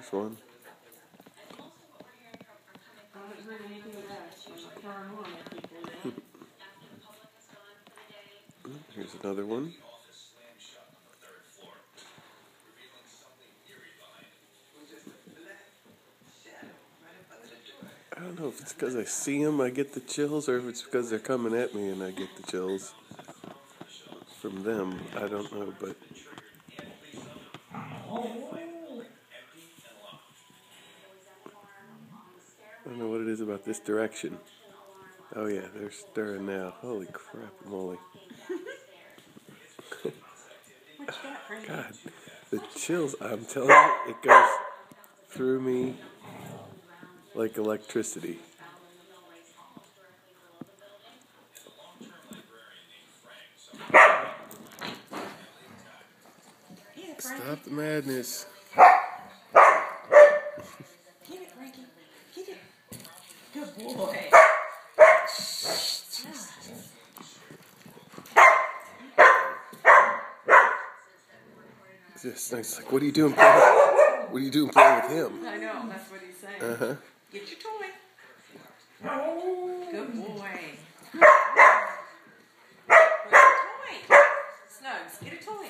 next one. I haven't heard anything back from the paranormal people yet. Here's another one. I don't know if it's because I see them I get the chills, or if it's because they're coming at me and I get the chills from them. I don't know, but I don't know what it is about this direction. Oh yeah, they're stirring now. Holy crap, moly. God, the chills, I'm telling you, it goes through me like electricity. Stop the madness. Get it, Frankie. Get it. Good boy. It's like, what are you doing playing? What are you doing playing with him? I know, that's what he's saying. Get your toy. Good boy. Where's your toy? Snugs, get a toy.